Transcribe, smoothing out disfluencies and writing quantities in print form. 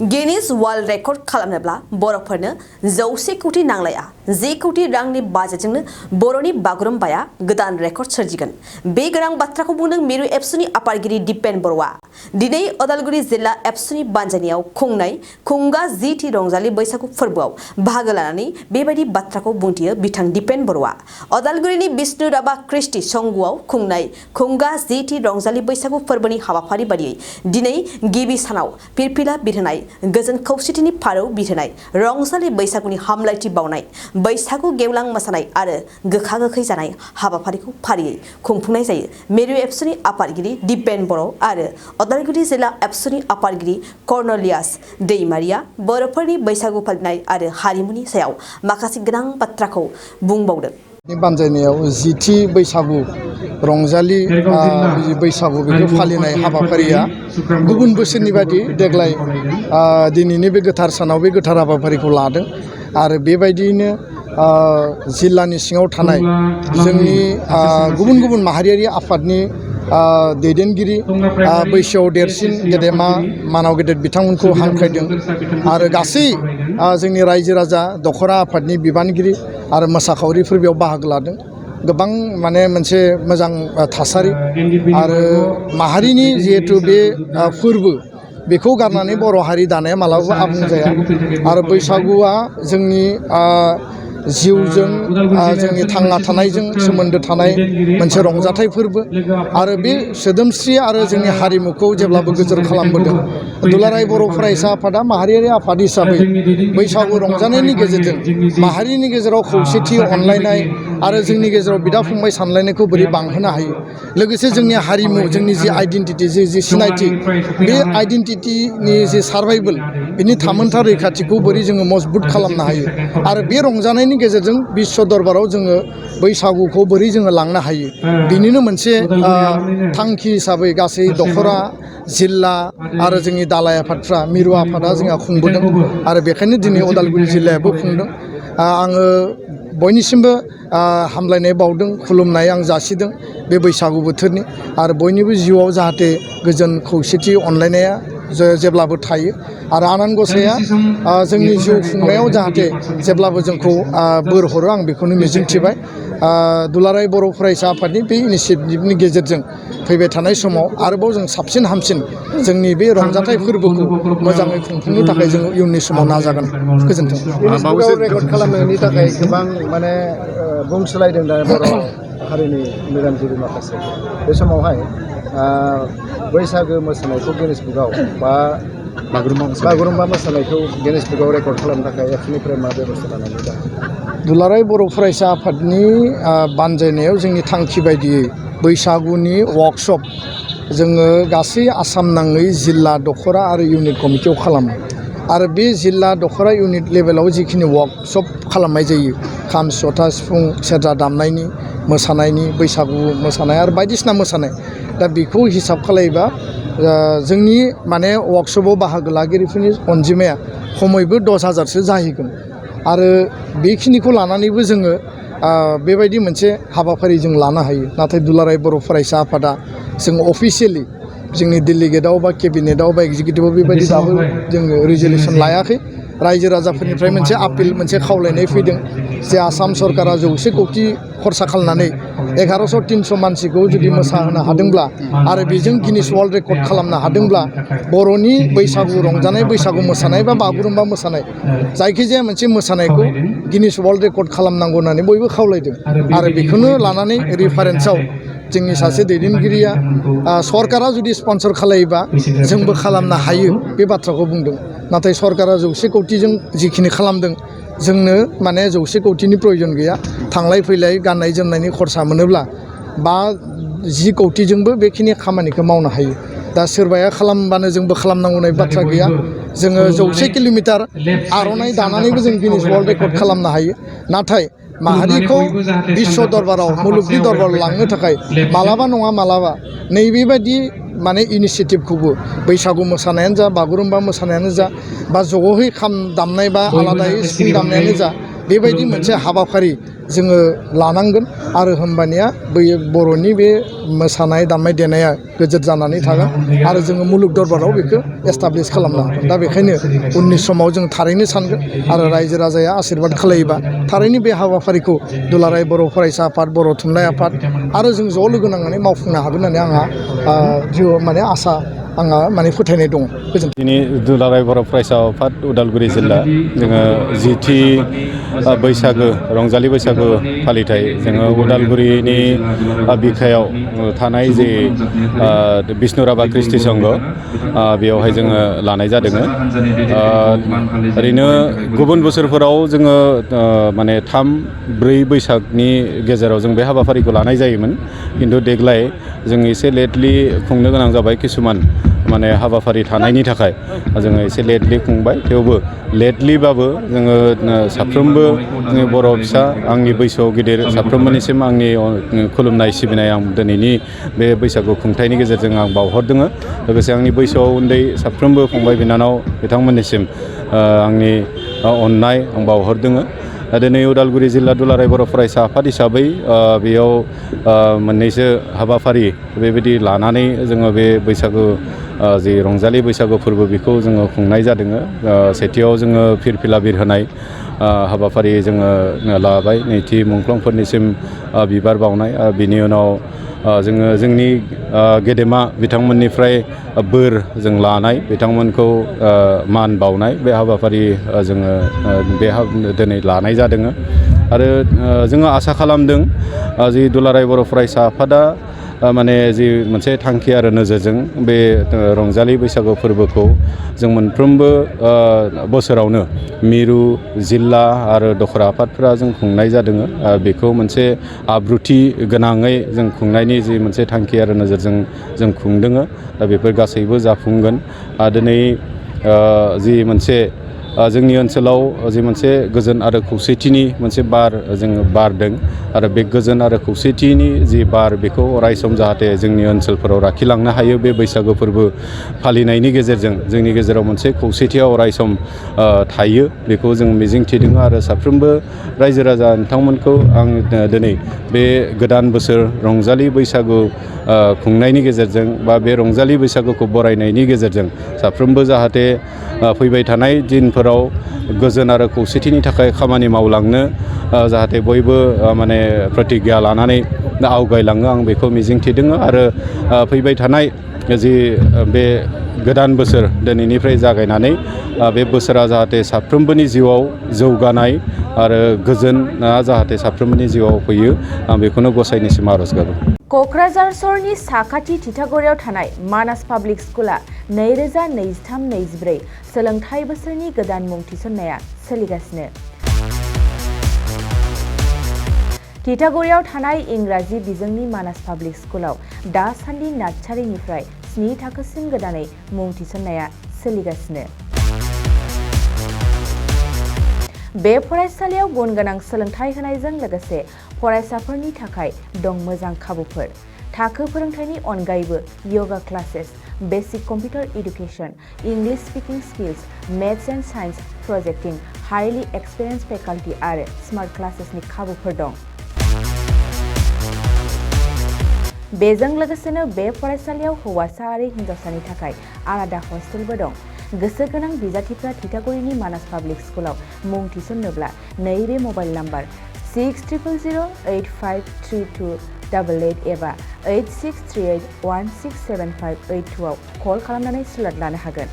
Guinness world record खालामनोब्ला बर'फोरनो 100 कोटी नांलाया 1 कोटी रांनि बाजेटजोंनो बर'नि बागुरुम्बाया गोदान रेकर्ड सोरजिगोन। बे गोनां बाथ्राखौ बुंदों मिरु एबसुनि आफादगिरि दिपेन बर'आ। दिनै उदालगुरि जिल्ला एबसुनि बानजायनायाव खुंनाय खुंगा जिथि रंजालि बैसागु फोरबोआव बाहागो लानानै बेबायदि बाथ्राखौ बुंथियो बिथां दिपेन बर'आ। उदालगुरिनि बिष्णु राभा कृष्टि संगुआव खुंनाय खुंगा जिथि रंजालि बैसागु फोरबोनि हाबाफारि बादियै दिनै गिबि सानाव फिरफिला बिरहोनाय गोजोन खौसेथिनि फारौ बिरहोनाय रंजालि बैसागुनि हामलायथि बावनाय बैसागु गेवलां मोसानाय आरो गोखा गोखै जानाय हाबाफारिखौ फारियै खुंफुंनाय जायो। मिरु एबसुनि आफादगिरि दिपेन बर' आरो उदालगुरि जिल्ला एबसुनि आफादगिरि कर्नलियास दैमारिया बर'फोरनि बैसागु फालिनाय आरो हारिमुनि सायाव माखासे गोनां बाथ्राखौ बुंबावदों। बानजायनायाव जिथि बैसागु रंजालि बैसागु बेखौ फालिनाय हाबाफारिया गुबुन बोसोरनि बादि देग्लाय दिनैनि बे गोथार सानाव बे गोथार हाबाफारिखौ लादों आरो बेबायदियैनो जिल्लानि सिङाव थानाय जोंनि गुबुन गुबुन माहारियारि आफादनि दैदेनगिरि बैसोआव देरसिन गेदेमा मानाव गेदेर बिथांमोनखौ हांख्रायदों आरो गासै जोंनि रायजो राजा दखरा आफादनि बिबानगिरि आरो मोसाखावरिफोर बेयाव बाहागो लादों। गोबां माने मोनसे मोजां थासारि आरो माहारिनि जिहेतु बे फोरबो बेखौ गारनानै बर' हारि दानाया मालाबाबो आबुं जाया आरो बैसागुआ जोंनि जिउजों जोंनि थांना थानायजों सोमोन्दो थानाय मोनसे रंजाथाइ फोरबो आरो बे सोदोमस्रि आरो जोंनि हारिमुखौ जेब्लाबो गोजोर खालामबोदों। दुलाराय बर' फरायसा आफादा माहारियारि आफाद हिसाबै बैसागु रंजानायनि गेजेरजों माहारिनि गेजेराव खौसेथि अनलायनाय आरो जोंनि गेजेराव बिदा फंबाय सानलायनायखौ बोरै बांहोनो हायो लोगोसे जोंनि हारिमु जोंनि जि आइडेन्टिटि जि सिनायथि बे आइडेन्टिटिनि जि सार्भाइभेल बिनि थामोनथा रैखाथिखौ बोरै जोङो मजबुत खालामनो हायो आरो बे रंजानायनि गेजेरजों बिश्व दरबाराव जोङो बैसागुखौ बोरै जोङो लांनो हायो बिनिनो मोनसे थांखि हिसाबै गासै दखरा जिल्ला आरो जोंनि दालाइ आफादफ्रा मिरु आफादा जोंहा खुंबोदों आरो बेखायनो दिनै उदालगुरि जिल्लायाबो खुंदों। आङो बयनिसिमबो हामलायनाय बावदों खुलुमनाय आं जासिदों बे बैसागु बोथोरनि आरो बयनिबो जिउआव जाहाथे गोजोन खौसेथि अनलायनाया जेब्लाबो थायो आरो आनान गसाइया जोंनि जिउ खुंनायाव जाहाथे जेब्लाबो जोंखौ बोर हरो आं बेखौनो मिजिंथिबाय। दुलाराय बर' फरायसा आफादनि बे इनिसियेटिभनि गेजेरजों फैबाय थानाय समाव आरोबाव जों साबसिन हामसिन जोंनि बे रंजाथाइ फोरबोखौ मोजाङै खुंफुंनो थाखाय जों इयुननि समाव नाजागोन। गोजोन्थों। रेकर्ड खालामनायनि थाखाय गोबां माने बुंसोलायदों दा बर' हारिनि मेलेमजिबि माखासे बे समावहाय बैसागो मोसानायखौ गिनिस बुकआव बा बागुरुम्बा मोसानायखौ गिनिस बुकआव रेकर्ड खालामनो थाखाय एबसुनिफ्राय मा बेबस्था लानानै दं? दुलाराय बर' फरायसा आफादनि बानजायनायाव जोंनि थांखि बायदियै बैसागुनि वार्कशप जोङो गासै आसाम नाङै जिल्ला दखरा आरो इउनिट कमिटियाव खालामो आरो बे जिल्ला दखरा इउनिट लेभेलाव जिखिनि वार्कशप खालामनाय जायो खाम जथा सिफुं सेरजा दामनायनि मोसानायनि बैसागु मोसानाय आरो बायदिसिना मोसानाय दा बेखौ हिसाब खालायोबा जोंनि माने वार्कशपआव बाहागो लागिरिफोरनि अनजिमाया खमैबो 10,000सो जाहैगोन आरो बेखिनिखौ लानानैबो जोङो बेबायदि मोनसे हाबाफारि जों लानो हायो। नाथाय दुलाराय बर' फरायसा आफादा जों अफिसियेलि जोंनि डेलिगेटआव बा केबिनेटआव बा एग्जिकिउटिभआव बेबायदि दाबो जोङो रिजलिउसन लायाखै। रायजो राजाफोरनिफ्राय मोनसे आपिल मोनसे खावलायनाय फैदों जे आसाम सरकारा 100 कोटी खरसा खालामनानै 1100-300 मानसिखौ जुदि मोसाहोनो हादोंब्ला आरो बेजों गिनिस वर्ल्ड रेकर्ड खालामनो हादोंब्ला बर'नि बैसागु रंजानाय बैसागु मोसानाय बा बागुरुम्बा मोसानाय जायखिजाया मोनसे मोसानायखौ गिनिस वर्ल्ड रेकर्ड खालामनांगौ होननानै बयबो खावलायदों आरो बेखौनो लानानै रिफारेन्सआव जोंनि सासे दैदेनगिरिया सरकारा जुदि स्पन्सर खालायोबा जोंबो खालामनो हायो बे बाथ्राखौ बुंदों। नाथाय सरकारा 100 कोटीजों जिखिनि खालामदों जोंनो माने 100 कोटीनि प्रयजन गैया। थांलाय फैलाय गाननाय जोमनायनि खरसा मोनोब्ला 5-10 कोटीजोंबो बेखिनि खामानिखौ मावनो हायो। दा सोरबाया खालामबानो जोंबो खालामनांगौ होननाय बाथ्रा गैया। जोङो 100 किल'मिटार आर'नाइ दानानैबो जों गिनिस वर्ल्ड रेकर्ड खालामनो हायो। नाथाय माहारिखौ बिश्व दरबाराव मुलुगनि दरबाराव लांनो थाखाय मालाबा नङा मालाबा नैबेबायदि माने इनिसियेटिभखौबो बैसागु मोसानायानो जा बागुरुम्बा मोसानायानो जा बा ज'है खाम दामनाय बा आलादायै सिफुं दामनायानो जा बेबायदि मोनसे हाबाफारि जोङो लानांगोन आरो होमबानिया बै बर'नि बे मोसानाय दामनाय देनाया गोजोर जानानै थागोन आरो जोङो मुलुग दरबाराव बेखौ एस्टाब्लिस खालामनो हागोन। दा बेखायनो उननि समाव जों थारैनो सानगोन आरो रायजो राजाया आशीर्बाद खालायोबा थारैनो बे हाबाफारिखौ दुलाराय बर' फरायसा आफाद, बर' थुनलाइ आफाद आरो जों ज' लोगो नांनानै मावफुंनो हागोन होननानै आंहा माने आसा आंहा माने फोथायनाय दङ। गोजोन्थों। दिनै दुलाराय बर' फरायसा आफाद उदालगुरि जिल्ला जोङो 10थि बैसागो रंजालि बैसागो फालिथाय जोङो उदालगुरिनि बिखायाव थानाय जे बिष्णु राभा कृष्टि संघ बेयावहाय जोङो लानाय जादों। ओरैनो गुबुन बोसोरफोराव जोङो माने 3-4 बैसागनि गेजेराव जों बे हाबाफारिखौ लानाय जायोमोन, खिन्थु देग्लाय जों एसे लेटलि खुंनो गोनां जाबाय किसुमान माने हाबाफारि थानायनि थाखाय जोङो एसे लेटलि खुंबाय। थेवबो लेटलिबाबो जोङो साफ्रोमबो जोंनि बर' फिसा आंनि बैसोआव गिदिर साफ्रोमबोनिसिम आंनि खुलुमनाय सिबिनाय आं दिनैनि बे बैसागु खुंथायनि गेजेरजों आं बावहरदों। लोगोसे आंनि बैसोआव उन्दै साफ्रोमबो फंबाय बिनानाव बिथांमोननिसिम आंनि अननाय आं बावहरदों। दिनै उदालगुरि जिल्ला दुलाराय बर' फरायसा आफाद हिसाबै बेयाव मोननैसो हाबाफारि बेबायदि लानानै जोङो बे बैसागु जि रंजालि बैसागु फोरबो बेखौ जोङो खुंनाय जादों। सेथियाव जोङो फिरफिला बिरहोनाय हाबाफारि जोङो लाबाय, नैथि मुंख्लंफोरनिसिम बिबार बावनाय, बिनि उनाव जोङो जोंनि गेदेमा बिथांमोननिफ्राय बोर जों लानाय, बिथांमोनखौ मान बावनाय बे हाबाफारि जोङो दिनै लानाय जादों। आरो जोङो आसा खालामदों जि दुलाराय बर' फरायसा आफादा माने जि मोनसे थांखि आरो नोजोरजों बे रंजालि बैसागु फोरबोखौ जों मोनफ्रोमबो बोसोरावनो मिरु जिल्ला आरो दखरा आफादफोरा जों खुंनाय जादों। बेखौ मोनसे आब्रुथि गोनाङै जों खुंनायनि जि मोनसे थांखि आरो नोजोरजों जों खुंदों। दा बेफोर गासैबो जाफुंगोन। दिनै जि मोनसे जोंनि ओनसोलाव जि मोनसे गोजोन आरो खौसेथिनि मोनसे बार जोङो बारदों आरो बे गोजोन आरो खौसेथिनि जि बार बेखौ अरायसम जाहाथे जोंनि ओनसोलफोराव लाखिलांनो हायो। बे बैसागु फोरबो फालिनायनि गेजेरजों जोंनि गेजेराव मोनसे खौसेथिया अरायसम थायो, बेखौ जों मिजिंथिदों। आरो साफ्रोमबो रायजो राजा नोंथांमोनखौ आं दिनै बे गोदान बोसोर रंजालि बैसागु खुंनायनि गेजेरजों बा बे रंजालि बैसागुखौ बरायनायनि गेजेरजों साफ्रोमबो जाहाथे फैबाय थानाय दिनफोराव गोजोन आरो खौसेथिनि थाखाय खामानि मावलांनो जाहाथे बयबो माने प्रतिज्ञा लानानै आवगायलाङो, आं बेखौ मिजिंथिदों। आरो फैबाय थानाय जि बे गोदान बोसोर दिनैनिफ्राय जागायनानै बे बोसोरा जाहाथे साफ्रोमबोनि जिउआव जौगानाय आरो गोजोना जाहाथे साफ्रोमबोनि जिउआव फैयो, आं बेखौनो गसाइनिसिम आर'ज गाबो। क'क्राझार सहरनि साखाथि थिथागुरियाव थानाय मानास पाब्लिक स्कुला 2023-24 सोलोंथाइ बोसोरनि गोदान मुं थिसननाया सोलिगासिनो। थिथागुरियाव थानाय इंराजि बिजोंनि मानास पाब्लिक स्कुलाव दासान्दि नार्सारिनिफ्राय 7 थाखोसिम गोदानै मुं थिसननाया सोलिगासिनो। बे फरायसालियाव गुन गोनां सोलोंथाइ होनायजों लोगोसे फरायसाफोरनि थाखाय दं मोजां खाबुफोर। थाखो फोरोंथायनि अनगायैबो yoga classes, basic computer education, English speaking skills, maths and science projects, highly experienced faculty आरो स्मार्ट क्लासेसनि खाबुफोर दं। बेजों लोगोसेनो बे फरायसालियाव हौवासा आरो हिन्जावसानि थाखाय आलादा हस्टेलबो दं। गोसो गोनां बिजाथिफ्रा थिथागुरिनि मानास पाब्लिक स्कुलाव मुं थिसन्नोब्ला नैबे मबाइल नाम्बार 6000853288 एबा 8638167582 आव कल खालामनानै स्लट लानो हागोन।